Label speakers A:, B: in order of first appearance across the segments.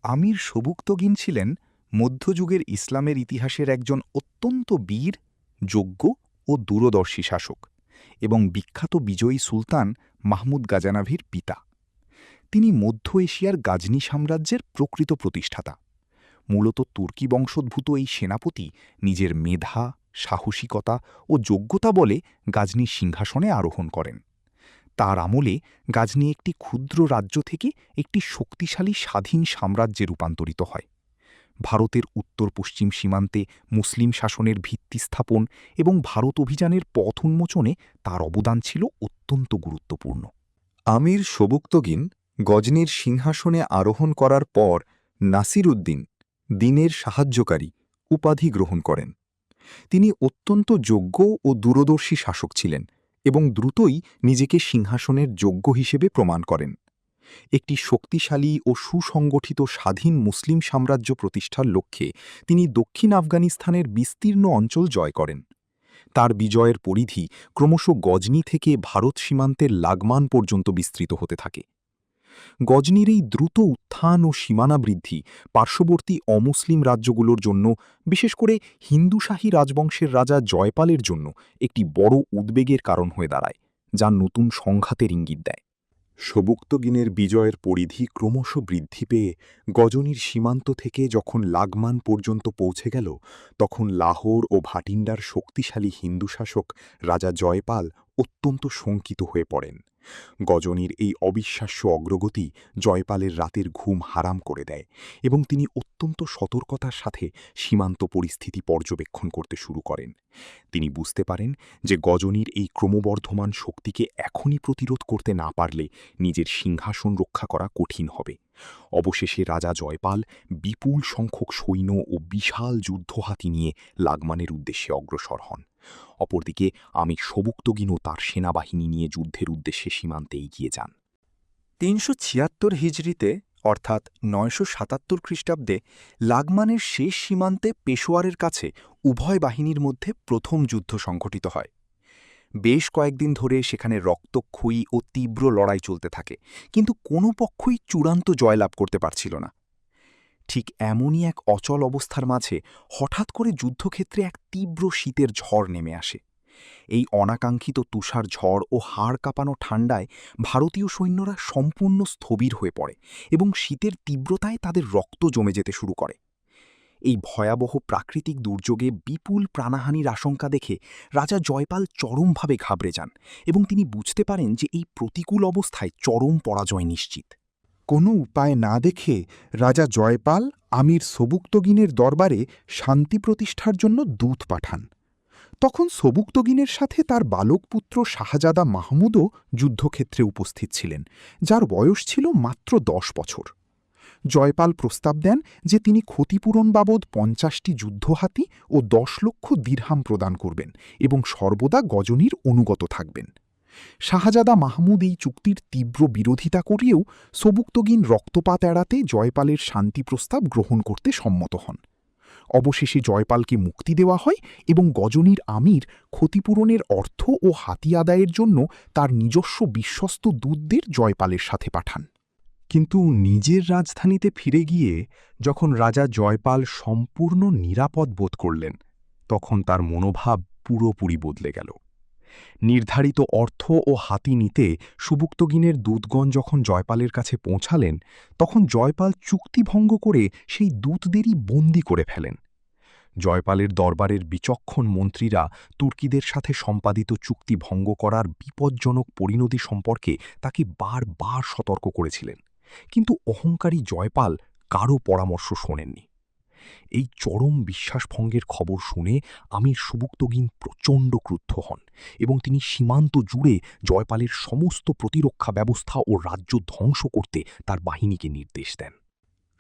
A: আমির সবুক্তগিন ছিলেন মধ্যযুগের ইসলামের ইতিহাসের একজন অত্যন্ত বীর, যোগ্য ও দূরদর্শী শাসক এবং বিখ্যাত বিজয়ী সুলতান মাহমুদ গাজানাভির পিতা। তিনি মধ্য এশিয়ার গাজনি সাম্রাজ্যের প্রকৃত প্রতিষ্ঠাতা। মূলত তুর্কি বংশোদ্ভূত এই সেনাপতি নিজের মেধা, সাহসিকতা ও যোগ্যতা বলে গাজনির সিংহাসনে আরোহণ করেন। তার আমলে গাজনি একটি ক্ষুদ্র রাজ্য থেকে একটি শক্তিশালী স্বাধীন সাম্রাজ্যে রূপান্তরিত হয়। ভারতের উত্তর পশ্চিম সীমান্তে মুসলিম শাসনের ভিত্তি স্থাপন এবং ভারত অভিযানের পথ উন্মোচনে তার অবদান ছিল অত্যন্ত গুরুত্বপূর্ণ।
B: আমির সবুক্তগিন গজনির সিংহাসনে আরোহণ করার পর নাসির উদ্দিন, দিনের সাহায্যকারী, উপাধি গ্রহণ করেন। তিনি অত্যন্ত যোগ্য ও দূরদর্শী শাসক ছিলেন এবং দ্রুতই নিজেকে সিংহাসনের যোগ্য হিসেবে প্রমাণ করেন। একটি শক্তিশালী ও সুসংগঠিত স্বাধীন মুসলিম সাম্রাজ্য প্রতিষ্ঠার লক্ষ্যে তিনি দক্ষিণ আফগানিস্তানের বিস্তীর্ণ অঞ্চল জয় করেন। তার বিজয়ের পরিধি ক্রমশ গজনি থেকে ভারত সীমান্তের লাগমান পর্যন্ত বিস্তৃত হতে থাকে। গজনির এই দ্রুত উত্থান ও সীমানা বৃদ্ধি পার্শ্ববর্তী অমুসলিম রাজ্যগুলোর জন্য, বিশেষ করে হিন্দুশাহী রাজবংশের রাজা জয়পালের জন্য একটি বড় উদ্বেগের কারণ হয়ে দাঁড়ায়, যা নতুন সংঘাতের ইঙ্গিত দেয়। সবুক্তগিনের বিজয়ের পরিধি ক্রমশ বৃদ্ধি পেয়ে গজনির সীমান্ত থেকে যখন লাগমান পর্যন্ত পৌঁছে গেল, তখন লাহোর ও ভাটিন্ডার শক্তিশালী হিন্দু শাসক রাজা জয়পাল অত্যন্ত শঙ্কিত হয়ে পড়েন। গজনির এই অবিশ্বাস্য অগ্রগতি জয়পালের রাতের ঘুম হারাম করে দেয় এবং তিনি অত্যন্ত সতর্কতার সাথে সীমান্ত পরিস্থিতি পর্যবেক্ষণ করতে শুরু করেন। তিনি বুঝতে পারেন যে গজনির এই ক্রমবর্ধমান শক্তিকে এখনই প্রতিরোধ করতে না পারলে নিজের সিংহাসন রক্ষা করা কঠিন হবে। অবশেষে রাজা জয়পাল বিপুল সংখ্যক সৈন্য ও বিশাল যুদ্ধহাতি নিয়ে লাগমানের উদ্দেশ্যে অগ্রসর হন। অপরদিকে আমির সবুক্তগিনও তার সেনাবাহিনী নিয়ে যুদ্ধের উদ্দেশ্যে সীমান্তে এগিয়ে যান।
A: ৩৭৬ হিজরিতে অর্থাৎ ৯৭৭ খ্রিস্টাব্দে লাগমানের শেষ সীমান্তে পেশোয়ারের কাছে উভয় বাহিনীর মধ্যে প্রথম যুদ্ধ সংঘটিত হয়। বেশ কয়েকদিন ধরে সেখানে রক্তক্ষয়ী ও তীব্র লড়াই চলতে থাকে, কিন্তু কোনো পক্ষই চূড়ান্ত জয়লাভ করতে পারছিল না। ঠিক এমনই এক অচল অবস্থার মাঝে হঠাৎ করে যুদ্ধক্ষেত্রে এক তীব্র শীতের ঝড় নেমে আসে। এই অনাকাঙ্ক্ষিত তুষার ঝড় ও হাড় কাঁপানো ঠান্ডায় ভারতীয় সৈন্যরা সম্পূর্ণ স্থবির হয়ে পড়ে এবং শীতের তীব্রতায় তাদের রক্ত জমে যেতে শুরু করে। এই ভয়াবহ প্রাকৃতিক দুর্যোগে বিপুল প্রাণহানির আশঙ্কা দেখে রাজা জয়পাল চরমভাবে ঘাবড়ে যান এবং তিনি বুঝতে পারেন যে এই প্রতিকূল অবস্থায় চরম পরাজয় নিশ্চিত।
C: কোনো উপায় না দেখে রাজা জয়পাল আমির সবুক্তগিনের দরবারে শান্তি প্রতিষ্ঠার জন্য দূত পাঠান। তখন সবুক্তগিনের সাথে তার বালক পুত্র শাহজাদা মাহমুদও যুদ্ধক্ষেত্রে উপস্থিত ছিলেন, যার বয়স ছিল মাত্র ১০ বছর। জয়পাল প্রস্তাব দেন যে তিনি ক্ষতিপূরণ বাবদ ৫০টি যুদ্ধহাতি ও ১০ লক্ষ দিরহাম প্রদান করবেন এবং সর্বদা গজনির অনুগত থাকবেন। শাহজাদা মাহমুদ এই চুক্তির তীব্র বিরোধিতা করিয়েও সবুক্তগিন রক্তপাত এড়াতে জয়পালের শান্তি প্রস্তাব গ্রহণ করতে সম্মত হন। অবশেষে জয়পালকে মুক্তি দেওয়া হয় এবং গজনির আমির ক্ষতিপূরণের অর্থ ও হাতি আদায়ের জন্য তার নিজস্ব বিশ্বস্ত দূতদের জয়পালের সাথে পাঠান।
B: কিন্তু নিজের রাজধানীতে ফিরে গিয়ে যখন রাজা জয়পাল সম্পূর্ণ নিরাপদ বোধ করলেন, তখন তার মনোভাব পুরোপুরি বদলে গেল। নির্ধারিত অর্থ ও হাতি নিতে সবুক্তগিনের দূতগণ যখন জয়পালের কাছে পৌঁছালেন, তখন জয়পাল চুক্তি ভঙ্গ করে সেই দূতদেরই বন্দী করে ফেলেন। জয়পালের দরবারের বিচক্ষণ মন্ত্রীরা তুর্কিদের সাথে সম্পাদিত চুক্তি ভঙ্গ করার বিপজ্জনক পরিণতি সম্পর্কে তাকে বারবার সতর্ক করেছিলেন, কিন্তু অহংকারী জয়পাল কারও পরামর্শ শোনেননি। এই চরম বিশ্বাসভঙ্গের খবর শুনে আমির সবুক্তগিন প্রচণ্ড ক্রুদ্ধ হন এবং তিনি সীমান্ত জুড়ে জয়পালের সমস্ত প্রতিরক্ষা ব্যবস্থা ও রাজ্য ধ্বংস করতে তার বাহিনীকে নির্দেশ দেন।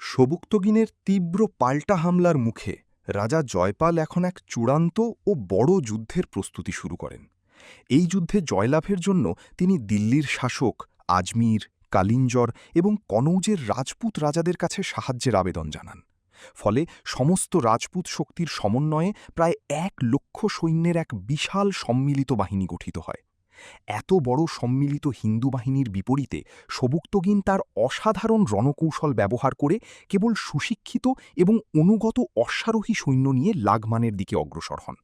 D: সবুক্তগিনের তীব্র পাল্টা হামলার মুখে রাজা জয়পাল এখন এক চূড়ান্ত ও বড় যুদ্ধের প্রস্তুতি শুরু করেন। এই যুদ্ধে জয়লাভের জন্য তিনি দিল্লির শাসক আজমির, কালিঞ্জর এবং কনৌজের রাজপুত রাজাদের কাছে সাহায্যের আবেদন জানান। ফলে সমস্ত রাজপুত শক্তির সমন্বয়ে প্রায় ১ লক্ষ সৈন্যের এক বিশাল সম্মিলিত বাহিনী গঠিত হয়। এত বড় সম্মিলিত হিন্দু বাহিনীর বিপরীতে সবুক্তগিন তার অসাধারণ রণকৌশল ব্যবহার করে কেবল সুশিক্ষিত এবং অনুগত অশ্বারোহী সৈন্য নিয়ে লাগমানের দিকে অগ্রসর হন।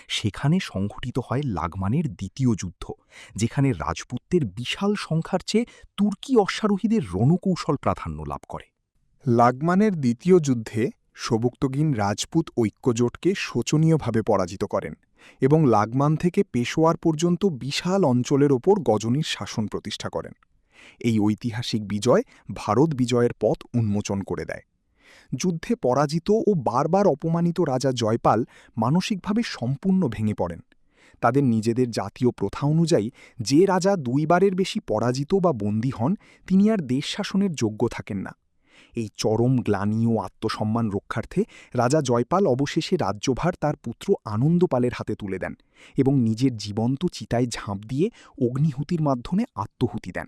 D: সেখানে সংঘটিত হয় লাগমানের দ্বিতীয় যুদ্ধ, যেখানে রাজপুতদের বিশাল সংখ্যার চেয়ে তুর্কি অশ্বারোহীদের রণকৌশল প্রাধান্য লাভ করে।
C: লাগমানের দ্বিতীয় যুদ্ধে সবুক্তগিন রাজপুত ঐক্যজোটকে শোচনীয়ভাবে পরাজিত করেন এবং লাগমান থেকে পেশোয়ার পর্যন্ত বিশাল অঞ্চলের ওপর গজনীর শাসন প্রতিষ্ঠা করেন। এই ঐতিহাসিক বিজয় ভারত বিজয়ের পথ উন্মোচন করে দেয়। যুদ্ধে পরাজিত ও বারবার অপমানিত রাজা জয়পাল মানসিকভাবে সম্পূর্ণ ভেঙে পড়েন। তাদের নিজেদের জাতীয় প্রথা অনুযায়ী যে রাজা দুইবারের বেশি পরাজিত বা বন্দী হন তিনি আর দেশ শাসনের যোগ্য থাকেন না। এই চরম গ্লানি ও আত্মসম্মান রক্ষার্থে রাজা জয়পাল অবশেষে রাজ্যভার তার পুত্র আনন্দপালের হাতে তুলে দেন এবং নিজের জীবন্ত চিতায় ঝাঁপ দিয়ে অগ্নিহুতির মাধ্যমে আত্মহুতি দেন।